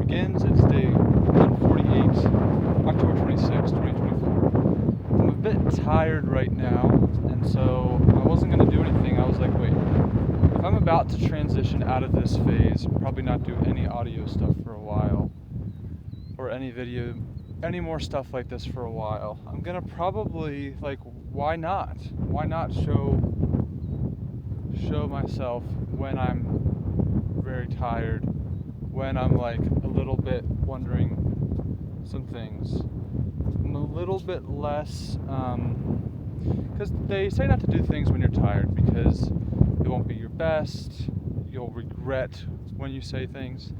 begins. It's day 148, October 26, 2024. I'm a bit tired right now, and so I wasn't going to do anything. I was like, wait, if I'm about to transition out of this phase, probably not do any audio stuff for a while, or any video, any more stuff like this for a while, I'm going to probably, like, why not? Why not show myself when I'm very tired, when I'm like a little bit wondering some things. I'm a little bit less, because they say not to do things when you're tired because it won't be your best, you'll regret when you say things.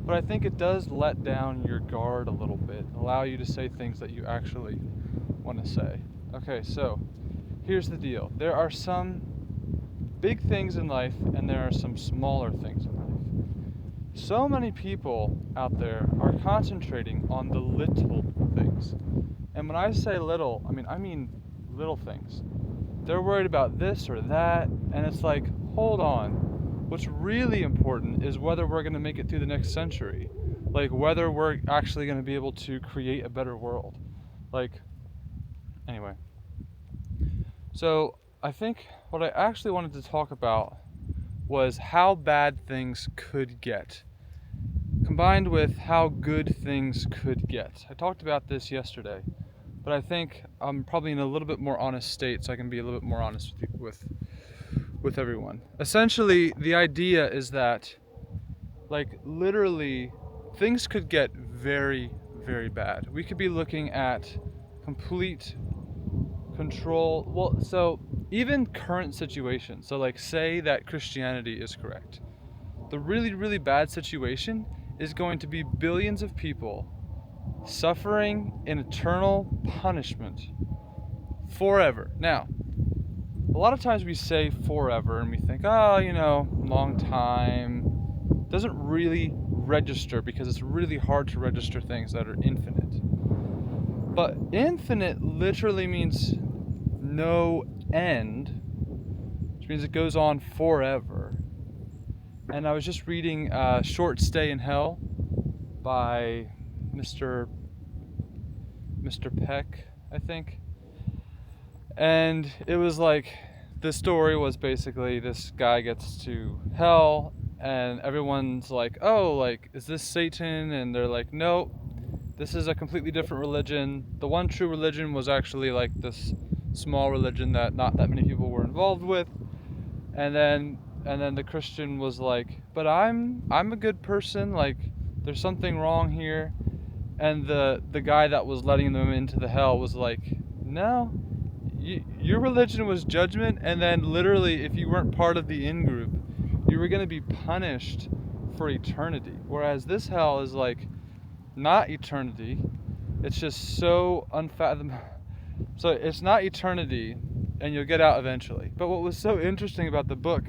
But I think it does let down your guard a little bit, allow you to say things that you actually want to say. Okay, so here's the deal. There are some big things in life and there are some smaller things in life. So many people out there are concentrating on the little things. And when I say little, I mean little things. They're worried about this or that, and it's like, hold on. What's really important is whether we're going to make it through the next century. Like, whether we're actually going to be able to create a better world. Like, anyway. So, I think what I actually wanted to talk about was how bad things could get, combined with how good things could get. I talked about this yesterday, but I think I'm probably in a little bit more honest state, so I can be a little bit more honest with everyone. Essentially, the idea is that, like, literally, things could get very, very bad. We could be looking at complete control. Well, so even current situations. So, like, say that Christianity is correct. The really, really bad situation is going to be billions of people suffering in eternal punishment forever. Now, a lot of times we say forever and we think, oh, long time. Doesn't really register because it's really hard to register things that are infinite. But infinite literally means no end, which means it goes on forever. And I was just reading Short Stay in Hell by Mr. Peck, I think. And it was like, the story was basically this guy gets to hell and everyone's like, oh, like, is this Satan? And they're like, no, this is a completely different religion. The one true religion was actually like this small religion that not that many people were involved with. And then the Christian was like, but I'm a good person, like, there's something wrong here. And the guy that was letting them into the hell was like, no, your religion was judgment, and then literally if you weren't part of the in-group, you were going to be punished for eternity. Whereas this hell is like not eternity, it's just so unfathomable. So it's not eternity, and you'll get out eventually. But what was so interesting about the book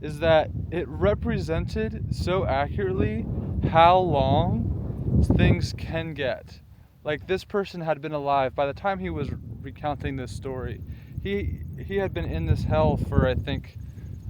is that it represented so accurately how long things can get. Like, this person had been alive by the time he was recounting this story. He had been in this hell for, I think,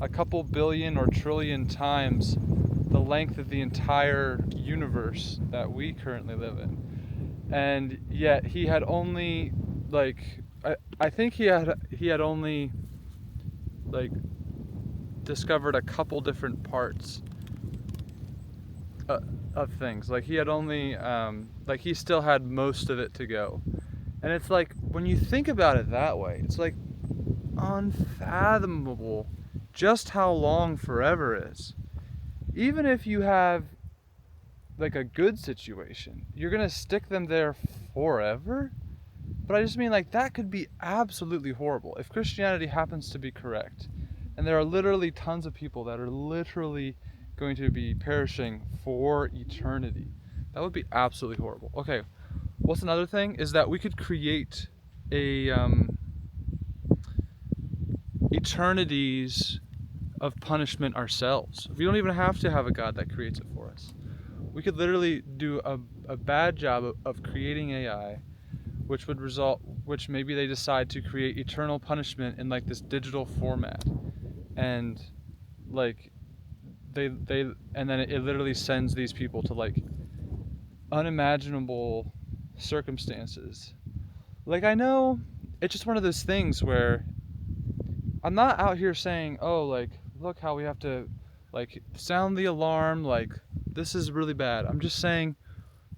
a couple billion or trillion times the length of the entire universe that we currently live in. And yet he had only, like, I think he had only, like, discovered a couple different parts of things. Like, he had only, like, he still had most of it to go. And it's like, when you think about it that way, it's like unfathomable just how long forever is. Even if you have, like, a good situation, you're gonna stick them there forever? But I just mean, like, that could be absolutely horrible. If Christianity happens to be correct, and there are literally tons of people that are literally going to be perishing for eternity, that would be absolutely horrible. Okay, what's another thing is that we could create a eternities of punishment ourselves. We don't even have to have a God that creates it for us. We could literally do a bad job of creating AI, which maybe they decide to create eternal punishment in, like, this digital format, and, like, and then it literally sends these people to, like, unimaginable circumstances. Like, I know it's just one of those things where I'm not out here saying, oh, like, look how we have to, like, sound the alarm, like, this is really bad. I'm just saying,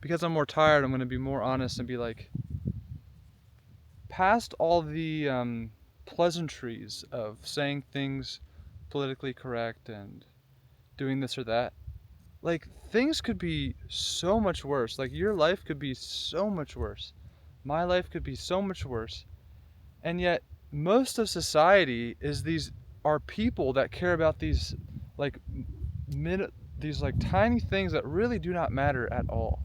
because I'm more tired, I'm going to be more honest and be like, past all the pleasantries of saying things politically correct and doing this or that, like, things could be so much worse. Like, your life could be so much worse. My life could be so much worse. And yet, most of society are people that care about these, like, these, like, tiny things that really do not matter at all.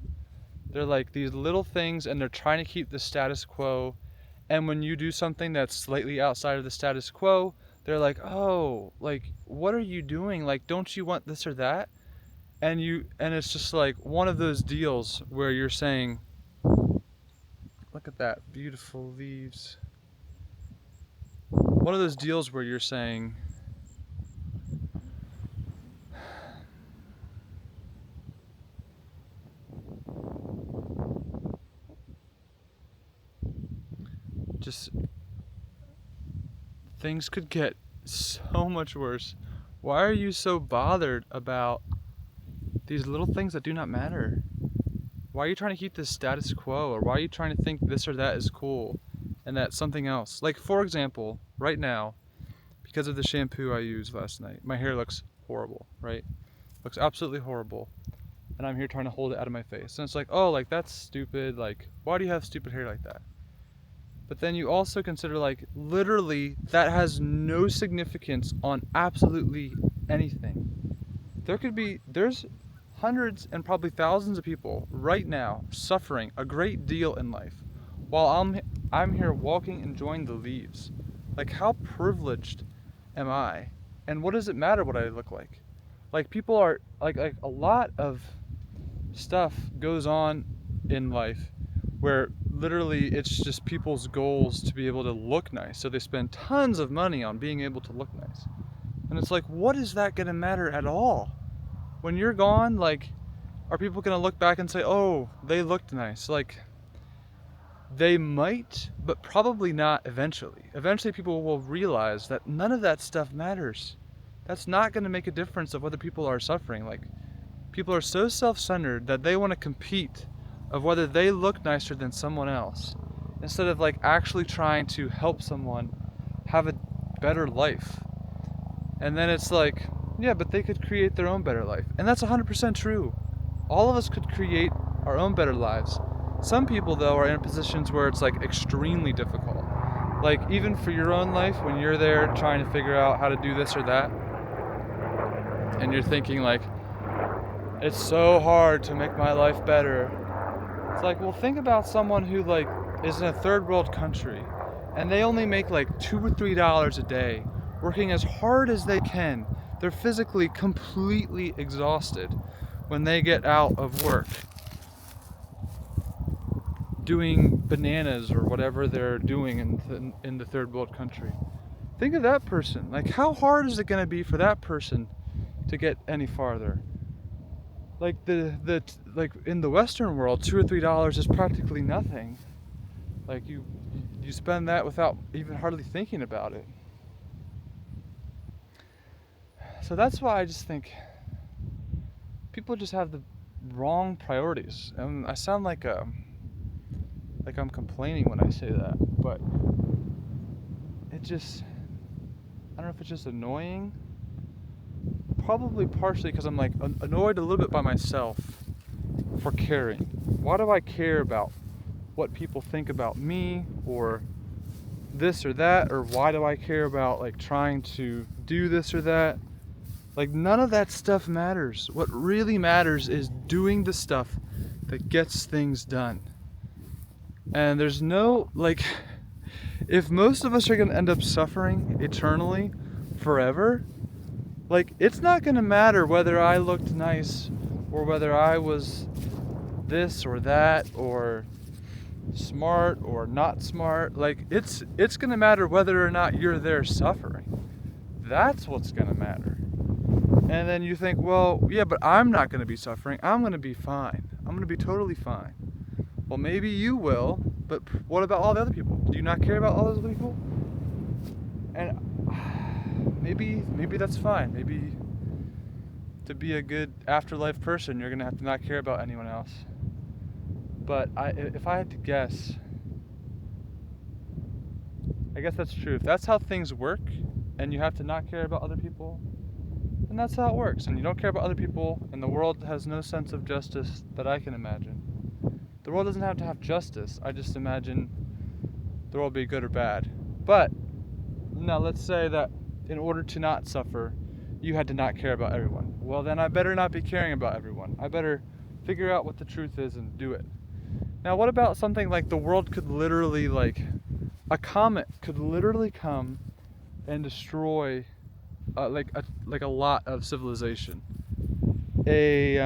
They're like these little things, and they're trying to keep the status quo. And when you do something that's slightly outside of the status quo, they're like, oh, like, what are you doing? Like, don't you want this or that? And it's just like one of those deals where you're saying, look at that, beautiful leaves. One of those deals where you're saying, just things could get so much worse. Why are you so bothered about these little things that do not matter? Why are you trying to keep this status quo? Or why are you trying to think this or that is cool and that something else? Like, for example, right now, because of the shampoo I used last night, my hair looks horrible, right? Looks absolutely horrible. And I'm here trying to hold it out of my face. And it's like, oh, like, that's stupid. Like, why do you have stupid hair like that? But then you also consider, like, literally that has no significance on absolutely anything. There's hundreds and probably thousands of people right now suffering a great deal in life while I'm here walking, enjoying the leaves. Like, how privileged am I? And what does it matter what I look like? Like, people are like a lot of stuff goes on in life where literally it's just people's goals to be able to look nice. So they spend tons of money on being able to look nice. And it's like, what is that going to matter at all? When you're gone, like, are people going to look back and say, oh, they looked nice? Like, they might, but probably not eventually. Eventually people will realize that none of that stuff matters. That's not going to make a difference of whether people are suffering. Like, people are so self-centered that they want to compete of whether they look nicer than someone else, instead of, like, actually trying to help someone have a better life. And then it's like, yeah, but they could create their own better life. And that's 100% true. All of us could create our own better lives. Some people, though, are in positions where it's, like, extremely difficult. Like, even for your own life, when you're there trying to figure out how to do this or that, and you're thinking, like, it's so hard to make my life better. It's like, well, think about someone who, like, is in a third world country and they only make like $2 or $3 a day, working as hard as they can. They're physically completely exhausted when they get out of work, doing bananas or whatever they're doing in the third world country. Think of that person. Like, how hard is it going to be for that person to get any farther? Like, like in the Western world, $2 or $3 is practically nothing. Like, you spend that without even hardly thinking about it. So that's why I just think people just have the wrong priorities. And I sound like I'm complaining when I say that, but it just, I don't know if it's just annoying. Probably partially because I'm, like, annoyed a little bit by myself for caring. Why do I care about what people think about me or this or that? Or why do I care about, like, trying to do this or that? Like, none of that stuff matters. What really matters is doing the stuff that gets things done. And there's no, like, if most of us are going to end up suffering eternally, forever, like, it's not going to matter whether I looked nice or whether I was this or that or smart or not smart. Like, it's going to matter whether or not you're there suffering. That's what's going to matter. And then you think, well, yeah, but I'm not going to be suffering. I'm going to be fine. I'm I'm gonna be totally fine. Well, maybe you will, but what about all the other people? Do you not care about all those other people? And maybe that's fine. Maybe to be a good afterlife person, you're gonna have to not care about anyone else. But if I had to guess, I guess that's true. If that's how things work, and you have to not care about other people, then that's how it works. And you don't care about other people, and the world has no sense of justice that I can imagine. The world doesn't have to have justice. I just imagine the world be good or bad. But now let's say that in order to not suffer, you had to not care about everyone. Well, then I better not be caring about everyone. I better figure out what the truth is and do it. Now, what about something like the world could literally, like, a comet could literally come and destroy like a lot of civilization. A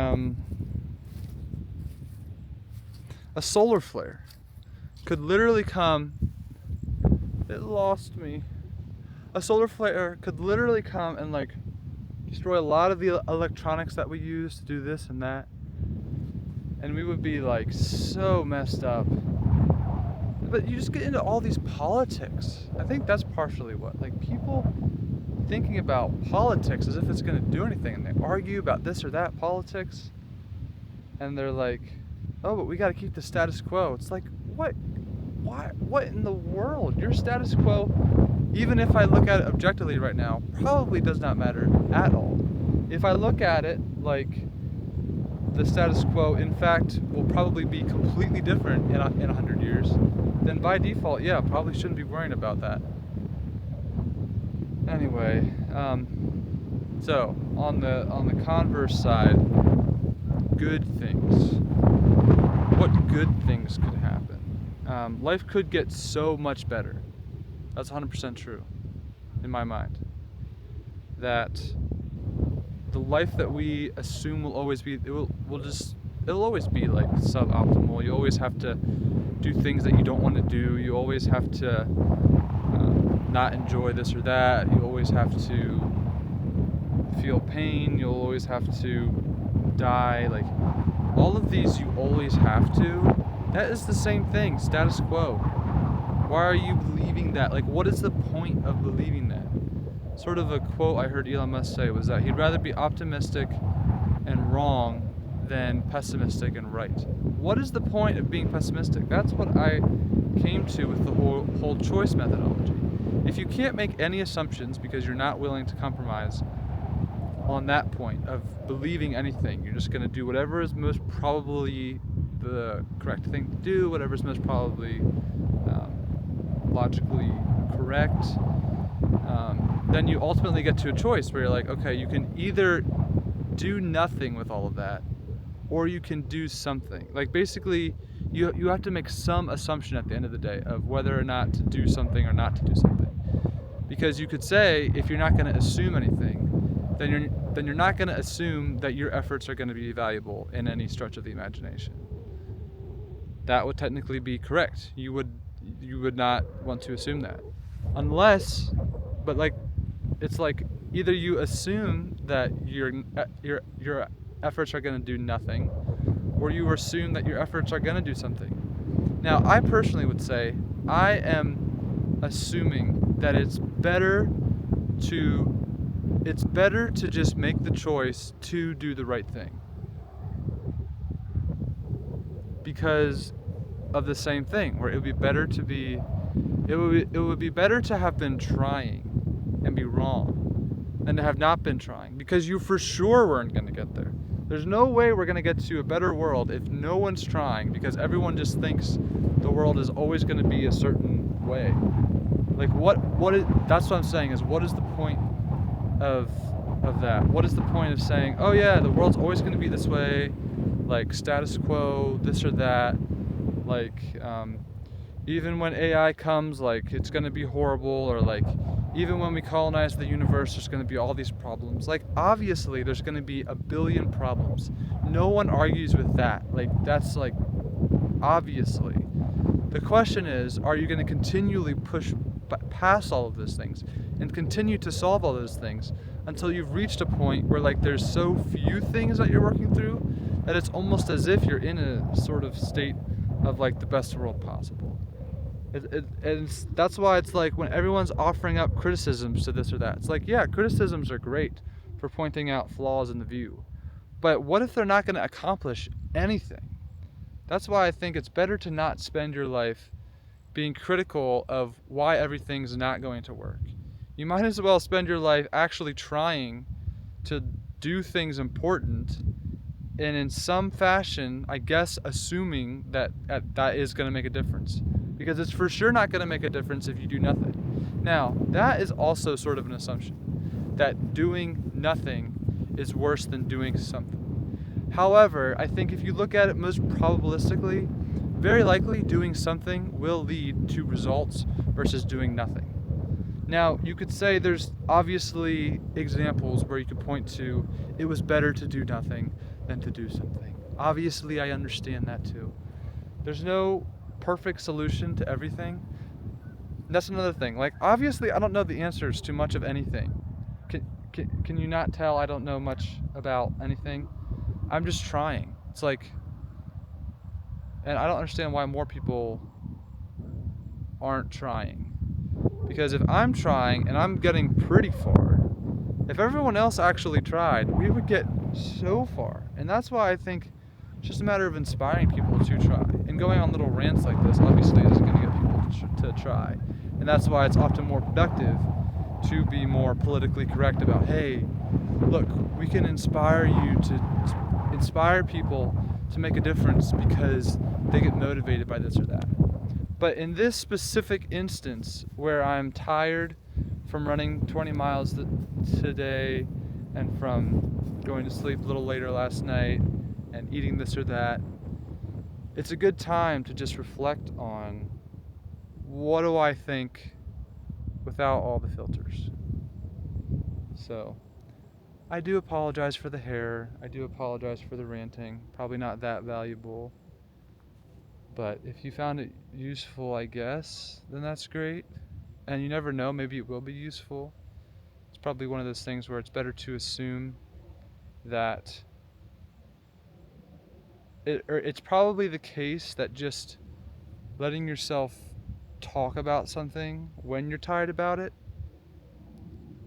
solar flare could literally come. It lost me. A solar flare could literally come and like destroy a lot of the electronics that we use to do this and that, and we would be like so messed up. But you just get into all these politics. I think that's partially what, like, people thinking about politics as if it's going to do anything, and they argue about this or that politics, and they're like, oh, but we got to keep the status quo. It's like, what? Why? What in the world? Your status quo, even if I look at it objectively right now, probably does not matter at all. If I look at it like the status quo, in fact, will probably be completely different in 100 years, then by default, yeah, probably shouldn't be worrying about that. Anyway, so on the converse side, good things. What good things could happen? Life could get so much better. That's 100% true, in my mind. That the life that we assume will always be, it'll always be like suboptimal. You always have to do things that you don't want to do. You always have to not enjoy this or that. You always have to feel pain. You'll always have to die. Like, all of these you always have to. That is the same thing, status quo. Why are you believing that? Like, what is the point of believing that? Sort of a quote I heard Elon Musk say was that he'd rather be optimistic and wrong than pessimistic and right. What is the point of being pessimistic? That's what I came to with the whole choice methodology. If you can't make any assumptions because you're not willing to compromise on that point of believing anything, you're just going to do whatever is most probably the correct thing to do, whatever is most probably logically correct, then you ultimately get to a choice where you're like, okay, you can either do nothing with all of that, or you can do something. Like, basically, you have to make some assumption at the end of the day of whether or not to do something or not to do something. Because you could say, if you're not going to assume anything, then you're not going to assume that your efforts are going to be valuable in any stretch of the imagination. That would technically be correct. You would not want to assume that, unless, but like, it's like either you assume that your efforts are going to do nothing, or you assume that your efforts are going to do something. Now, I personally would say I am assuming that it's better to just make the choice to do the right thing, because of the same thing, where it would be better to have been trying and be wrong than to have not been trying, because you for sure weren't going to get there. There's no way we're going to get to a better world if no one's trying, because everyone just thinks the world is always going to be a certain way. Like, that's what I'm saying, is what is the point of that? What is the point of saying, oh yeah, the world's always going to be this way, like status quo, this or that, like even when AI comes, like, it's going to be horrible, or like even when we colonize the universe, there's going to be all these problems. Like, obviously there's going to be a billion problems. No one argues with that. Like, that's like, obviously. The question is, are you going to continually push past all of those things and continue to solve all those things until you've reached a point where, like, there's so few things that you're working through that it's almost as if you're in a sort of state of like the best world possible. That's why it's like when everyone's offering up criticisms to this or that, it's like, yeah, criticisms are great for pointing out flaws in the view. But what if they're not going to accomplish anything? That's why I think it's better to not spend your life being critical of why everything's not going to work. You might as well spend your life actually trying to do things important, and in some fashion, I guess, assuming that that is going to make a difference. Because it's for sure not going to make a difference if you do nothing. Now, that is also sort of an assumption, that doing nothing is worse than doing something. However, I think if you look at it most probabilistically, very likely doing something will lead to results versus doing nothing. Now, you could say there's obviously examples where you could point to it was better to do nothing than to do something. Obviously, I understand that too. There's no perfect solution to everything. And that's another thing. Like, obviously, I don't know the answers to much of anything. Can you not tell I don't know much about anything? I'm just trying. It's like, and I don't understand why more people aren't trying. Because if I'm trying and I'm getting pretty far, if everyone else actually tried, we would get so far. And that's why I think it's just a matter of inspiring people to try. And going on little rants like this obviously isn't going to get people to try. And that's why it's often more productive to be more politically correct about, hey, look, we can inspire you to inspire people to make a difference because they get motivated by this or that. But in this specific instance where I'm tired from running 20 miles today and from going to sleep a little later last night and eating this or that, it's a good time to just reflect on what do I think without all the filters. So, I do apologize for the hair. I do apologize for the ranting. Probably not that valuable. But if you found it useful, I guess, then that's great. And you never know, maybe it will be useful. It's probably one of those things where it's better to assume that it's probably the case that just letting yourself talk about something when you're tired about it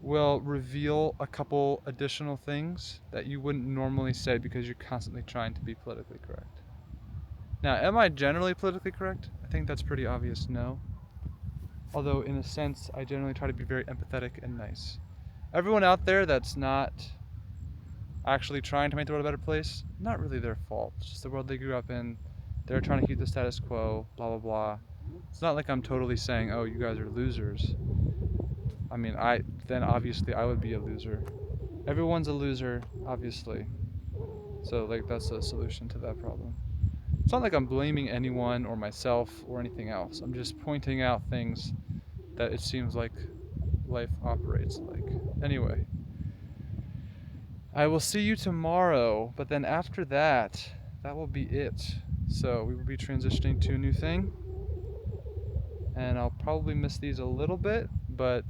will reveal a couple additional things that you wouldn't normally say because you're constantly trying to be politically correct. Now, am I generally politically correct? I think that's pretty obvious, no. Although, in a sense, I generally try to be very empathetic and nice. Everyone out there that's not actually trying to make the world a better place, not really their fault. It's just the world they grew up in. They're trying to keep the status quo, blah, blah, blah. It's not like I'm totally saying, oh, you guys are losers. I mean, then obviously I would be a loser. Everyone's a loser, obviously. So, like, that's a solution to that problem. It's not like I'm blaming anyone or myself or anything else. I'm just pointing out things that it seems like life operates like. Anyway, I will see you tomorrow, but then after that, that will be it. So we will be transitioning to a new thing, and I'll probably miss these a little bit, but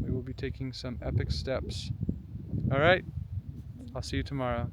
we will be taking some epic steps. All right, I'll see you tomorrow.